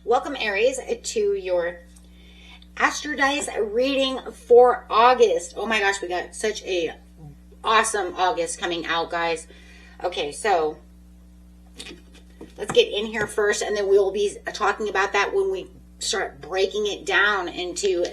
Welcome, Aries, to your Astrodice reading for August. Oh my gosh, we got such a awesome August coming out, guys. Okay, so let's get in here first, and then we'll be talking about that when we start breaking it down into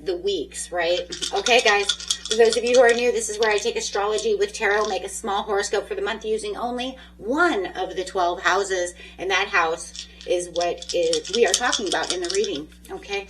the weeks, right? Okay, guys, for those of you who are new, this is where I take astrology with tarot, make a small horoscope for the month using only one of the 12 houses, and that house is what we are talking about in the reading, okay?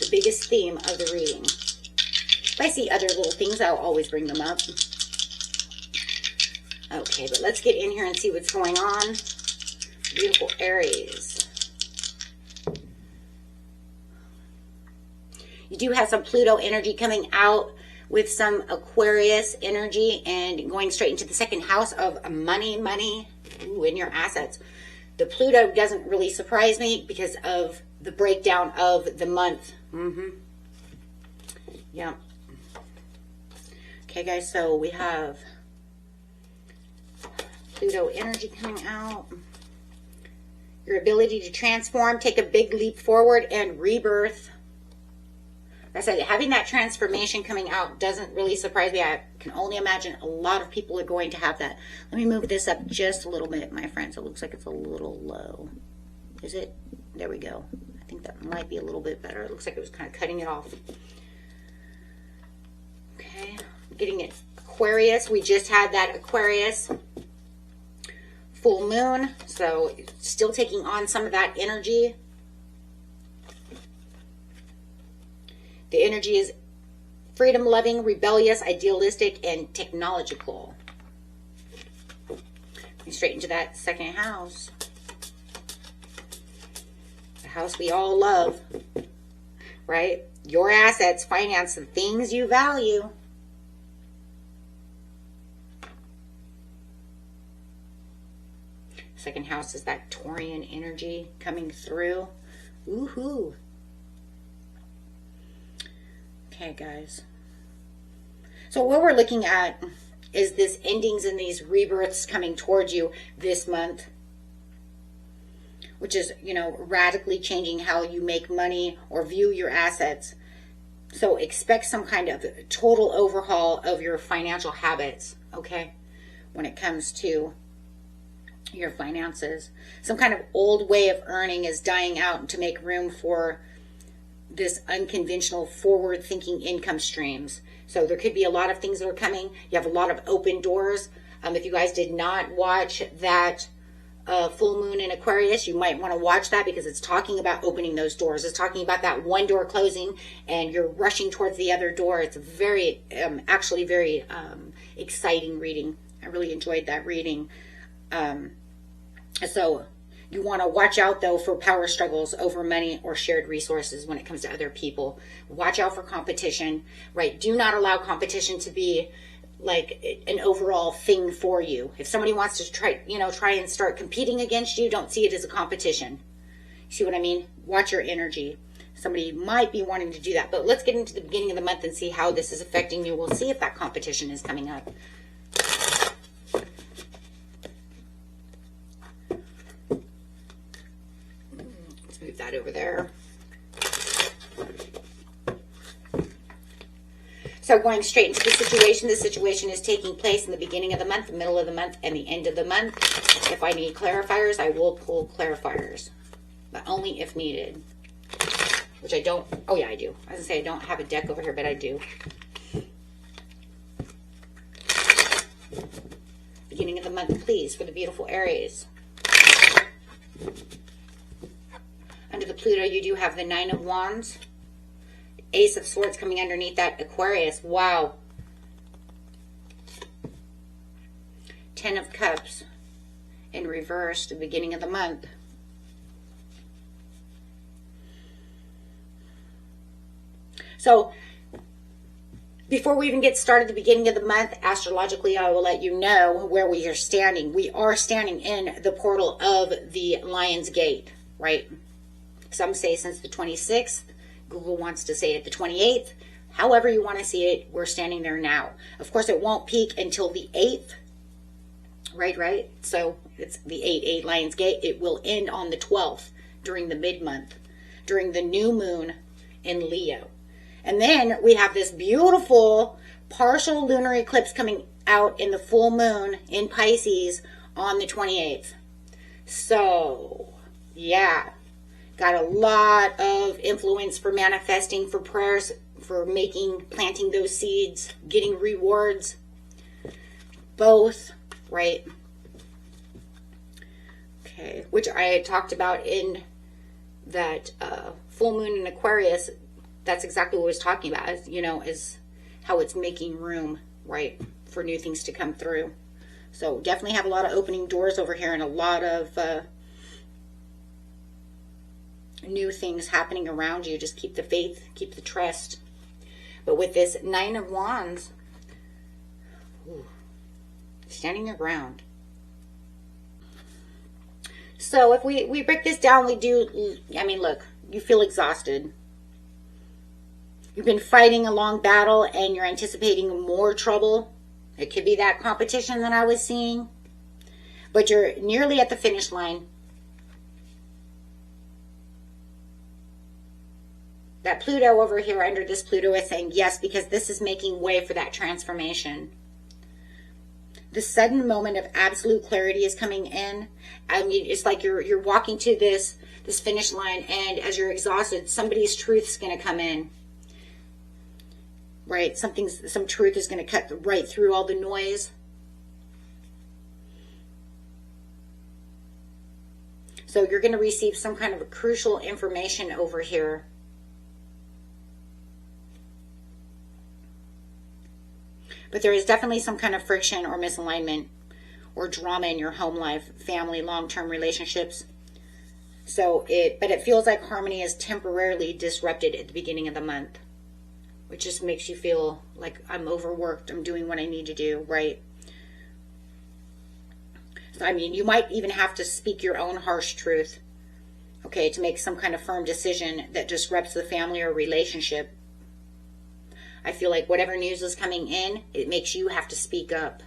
The biggest theme of the reading. If I see other little things, I'll always bring them up. Okay, but let's get in here and see what's going on. Beautiful Aries. You do have some Pluto energy coming out with some Aquarius energy and going straight into the second house of money, ooh, in your assets. The Pluto doesn't really surprise me because of the breakdown of the month. Yeah. Okay, guys, so we have Pluto energy coming out. Your ability to transform, take a big leap forward, and rebirth. Like I said, having that transformation coming out doesn't really surprise me. I can only imagine a lot of people are going to have that. Let me move this up just a little bit, my friends. It looks like it's a little low. Is it? There we go. I think that might be a little bit better. It looks like it was kind of cutting it off. Okay. Getting it. Aquarius. We just had that Aquarius full moon. So still taking on some of that energy. The energy is freedom-loving, rebellious, idealistic, and technological. Going straight into that second house. The house we all love, right? Your assets, finance, the things you value. Second house is that Taurian energy coming through. Woohoo! Okay, guys. So what we're looking at is this endings and these rebirths coming towards you this month, which is, you know, radically changing how you make money or view your assets. So expect some kind of total overhaul of your financial habits, okay, when it comes to your finances. Some kind of old way of earning is dying out to make room for this unconventional forward-thinking income streams. So there could be a lot of things that are coming. You have a lot of open doors. If you guys did not watch that full moon in Aquarius, you might want to watch that because it's talking about opening those doors. It's talking about that one door closing and you're rushing towards the other door. It's a very, actually very exciting reading. I really enjoyed that reading. So you want to watch out, though, for power struggles over money or shared resources when it comes to other people. Watch out for competition, right? Do not allow competition to be like an overall thing for you. If somebody wants to try and start competing against you, don't see it as a competition. See what I mean? Watch your energy. Somebody might be wanting to do that. But let's get into the beginning of the month and see how this is affecting you. We'll see if that competition is coming up. Move that over there. So going straight into the situation is taking place in the beginning of the month, the middle of the month, and the end of the month. If I need clarifiers, I will pull clarifiers, but only if needed. Which I don't. Oh yeah, I do. I was gonna say I don't have a deck over here, but I do. Beginning of the month, please, for the beautiful Aries. Under the Pluto, you do have the Nine of Wands. Ace of Swords coming underneath that Aquarius. Wow. Ten of Cups in reverse, the beginning of the month. So, before we even get started at the beginning of the month, astrologically, I will let you know where we are standing. We are standing in the portal of the Lion's Gate, right? Some say since the 26th. Google wants to say it the 28th. However you want to see it, we're standing there now. Of course, it won't peak until the 8th. Right? So it's the 8-8 Lion's Gate. It will end on the 12th. during the mid-month, during the new moon in Leo. And then we have this beautiful partial lunar eclipse coming out in the full moon in Pisces on the 28th. So, yeah, got a lot of influence for manifesting, for prayers, for planting those seeds, getting rewards, both, right? Okay, which I had talked about in that full moon in Aquarius. That's exactly what I was talking about, is how it's making room, right, for new things to come through. So definitely have a lot of opening doors over here and a lot of new things happening around you. Just keep the faith, keep the trust. But with this Nine of Wands, standing your ground. So if we break this down, look, you feel exhausted. You've been fighting a long battle and you're anticipating more trouble. It could be that competition that I was seeing. But you're nearly at the finish line. That Pluto over here under this Pluto is saying yes, because this is making way for that transformation. The sudden moment of absolute clarity is coming in. I mean, it's like you're walking to this finish line, and as you're exhausted, somebody's truth's going to come in. Right? Some truth is going to cut right through all the noise. So you're going to receive some kind of a crucial information over here. But there is definitely some kind of friction or misalignment or drama in your home life, family, long-term relationships. But it feels like harmony is temporarily disrupted at the beginning of the month, which just makes you feel like I'm overworked, I'm doing what I need to do, right? So, I mean, you might even have to speak your own harsh truth, okay, to make some kind of firm decision that disrupts the family or relationship. I feel like whatever news is coming in, it makes you have to speak up.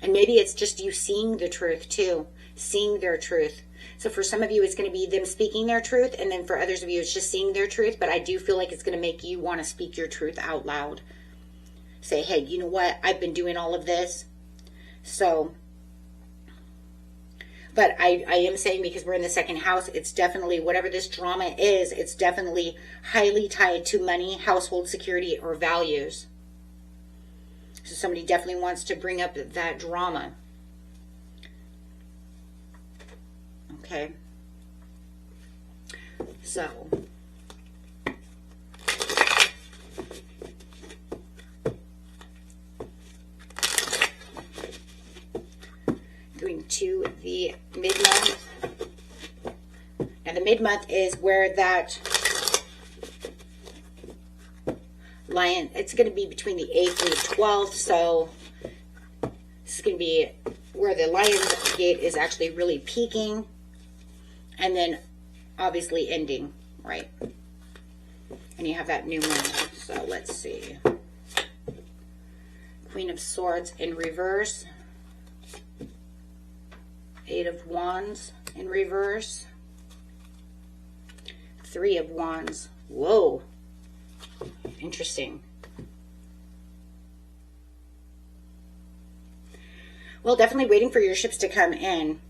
And maybe it's just you seeing the truth too, seeing their truth. So for some of you, it's going to be them speaking their truth, and then for others of you, it's just seeing their truth. But I do feel like it's going to make you want to speak your truth out loud. Say, hey, you know what? I've been doing all of this. So... But I am saying, because we're in the second house, it's definitely, whatever this drama is, it's definitely highly tied to money, household security, or values. So somebody definitely wants to bring up that drama. Okay. So... going to the mid-month. Now the mid-month is where that lion, it's going to be between the 8th and the 12th, so this is going to be where the lion's gate is actually really peaking, and then obviously ending, right? And you have that new moon. So let's see. Queen of Swords in reverse. 8 of Wands in reverse. 3 of Wands. Whoa. Interesting. Well, definitely waiting for your ships to come in.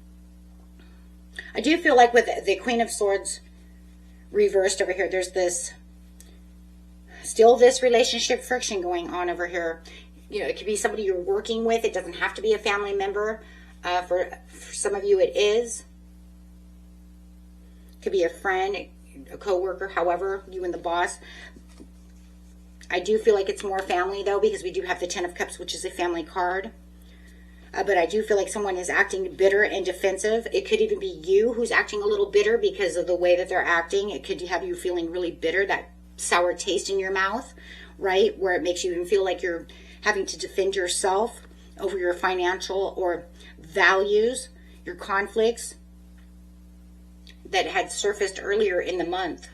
I do feel like with the Queen of Swords reversed over here, there's still this relationship friction going on over here. You know, it could be somebody you're working with. It doesn't have to be a family member. For some of you, it is. It could be a friend, a co-worker, however, you and the boss. I do feel like it's more family, though, because we do have the 10 of Cups, which is a family card. But I do feel like someone is acting bitter and defensive. It could even be you who's acting a little bitter because of the way that they're acting. It could have you feeling really bitter, that sour taste in your mouth, right? Where it makes you even feel like you're having to defend yourself over your financial or values, your conflicts that had surfaced earlier in the month.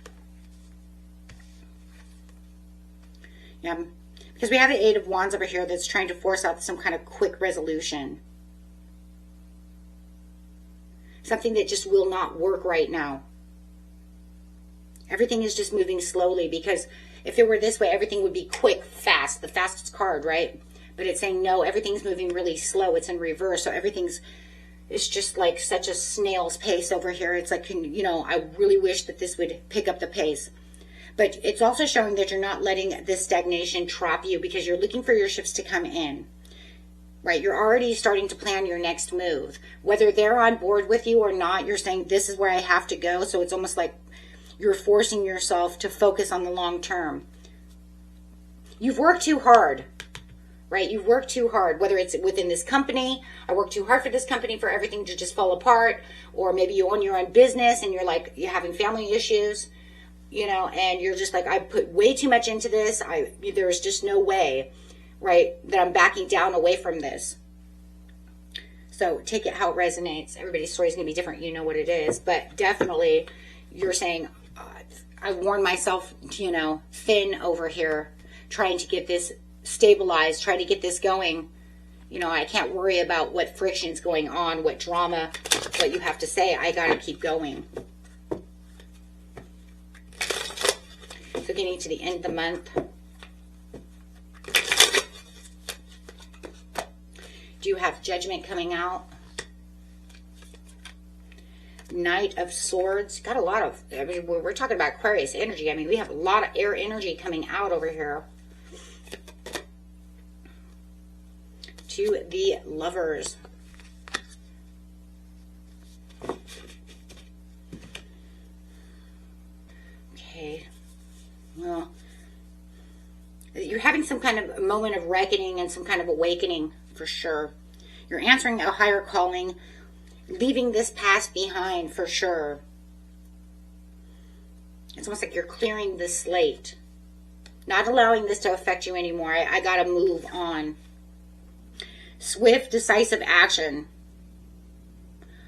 Yeah, because we have the 8 of Wands over here that's trying to force out some kind of quick resolution. Something that just will not work right now. Everything is just moving slowly, because if it were this way, everything would be quick, fast, the fastest card, right? But it's saying, no, everything's moving really slow. It's in reverse. So it's just like such a snail's pace over here. It's like, you know, I really wish that this would pick up the pace. But it's also showing that you're not letting this stagnation trap you, because you're looking for your ships to come in, right? You're already starting to plan your next move. Whether they're on board with you or not, you're saying, this is where I have to go. So it's almost like you're forcing yourself to focus on the long term. You've worked too hard, right? You've worked too hard, whether it's within this company. I worked too hard for this company for everything to just fall apart. Or maybe you own your own business and you're like, you're having family issues, you know, and you're just like, I put way too much into this. There's just no way, right, that I'm backing down away from this. So take it how it resonates. Everybody's story is going to be different. You know what it is. But definitely you're saying, I've worn myself, you know, thin over here, trying to get this stabilized, trying to get this going. You know, I can't worry about what friction's going on, what drama, what you have to say. I got to keep going. So getting to the end of the month. Do you have Judgment coming out? Knight of Swords. Got a lot of, I mean, we're talking about Aquarius energy. I mean, we have a lot of air energy coming out over here. To the Lovers. Okay. Well, you're having some kind of moment of reckoning and some kind of awakening, for sure. You're answering a higher calling, leaving this past behind, for sure. It's almost like you're clearing the slate, not allowing this to affect you anymore. I got to move on. Swift, decisive action.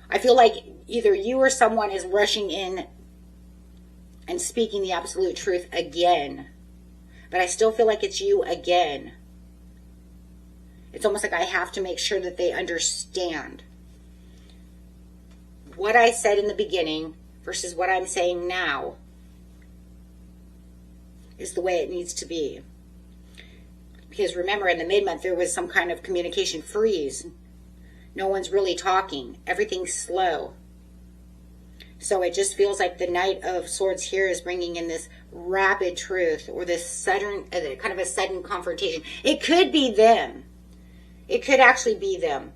I feel like either you or someone is rushing in and speaking the absolute truth again. But I still feel like it's you again. It's almost like I have to make sure that they understand what I said in the beginning versus what I'm saying now is the way it needs to be. Because remember, in the mid-month, there was some kind of communication freeze. No one's really talking. Everything's slow. So it just feels like the Knight of Swords here is bringing in this rapid truth, or this sudden, kind of a sudden confrontation. It could be them. It could actually be them.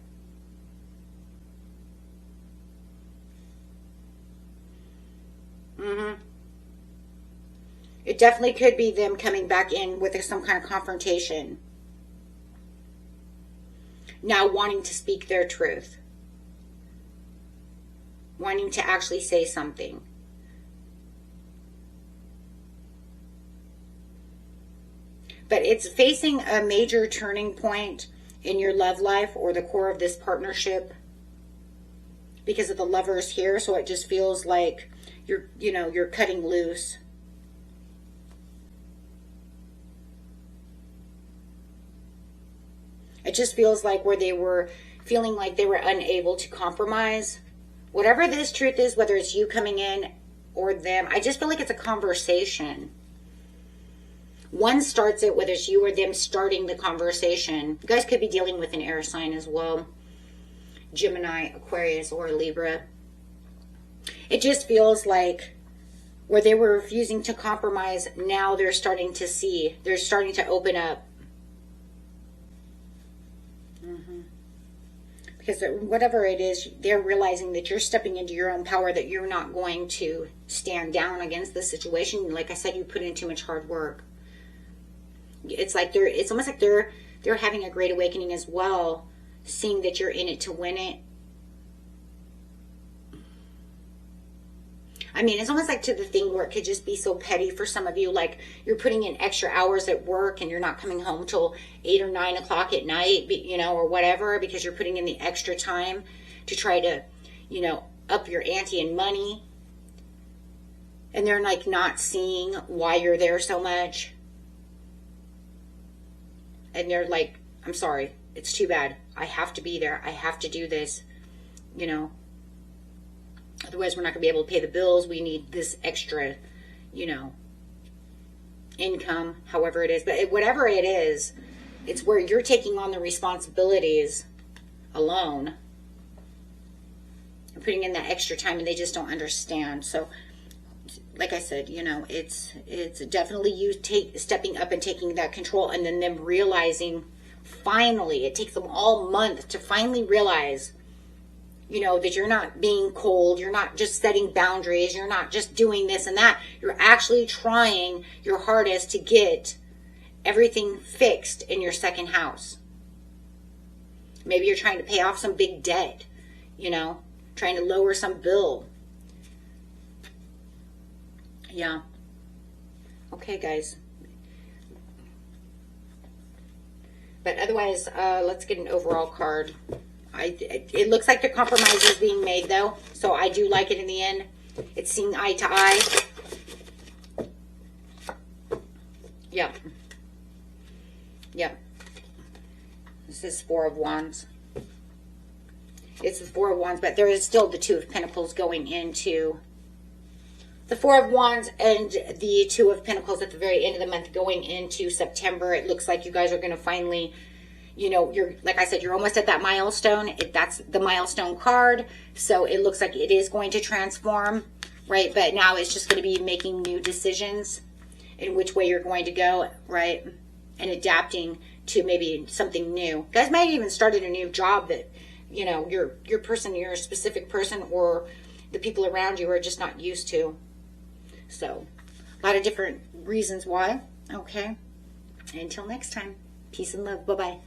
It definitely could be them coming back in with some kind of confrontation. Now wanting to speak their truth. Wanting to actually say something. But it's facing a major turning point in your love life or the core of this partnership because of the Lovers here. So it just feels like you're cutting loose. It just feels like where they were feeling like they were unable to compromise. Whatever this truth is, whether it's you coming in or them, I just feel like it's a conversation. One starts it, whether it's you or them starting the conversation. You guys could be dealing with an air sign as well. Gemini, Aquarius, or Libra. It just feels like where they were refusing to compromise, now they're starting to see. They're starting to open up. Because whatever it is, they're realizing that you're stepping into your own power, that you're not going to stand down against the situation. Like I said, you put in too much hard work. It's like it's almost like they're having a great awakening as well, seeing that you're in it to win it. I mean, it's almost like to the thing where it could just be so petty for some of you. Like you're putting in extra hours at work and you're not coming home till 8 or 9 o'clock at night, or whatever, because you're putting in the extra time to try to, up your ante in money. And they're like not seeing why you're there so much. And they're like, I'm sorry, it's too bad. I have to be there. I have to do this, Otherwise, we're not going to be able to pay the bills. We need this extra, you know, income, however it is. But whatever it is, it's where you're taking on the responsibilities alone and putting in that extra time, and they just don't understand. So, like I said, you know, it's definitely you stepping up and taking that control, and then them realizing, finally, it takes them all month to finally realize, you know, that you're not being cold, you're not just setting boundaries, you're not just doing this and that, you're actually trying your hardest to get everything fixed in your second house. Maybe you're trying to pay off some big debt, you know, trying to lower some bill. Yeah. Okay, guys. But otherwise, let's get an overall card. It looks like the compromise is being made, though, so I do like it in the end. It's seeing eye to eye. Yeah. Yeah. This is Four of Wands. It's the Four of Wands, but there is still the Two of Pentacles going into the Four of Wands and the Two of Pentacles at the very end of the month going into September. It looks like you guys are going to finally, you know, you're, like I said, you're almost at that milestone. That's the milestone card. So it looks like it is going to transform, right? But now it's just going to be making new decisions in which way you're going to go, right? And adapting to maybe something new. You guys might have even started a new job that, you know, your person, your specific person, or the people around you are just not used to. So a lot of different reasons why. Okay. Until next time. Peace and love. Bye-bye.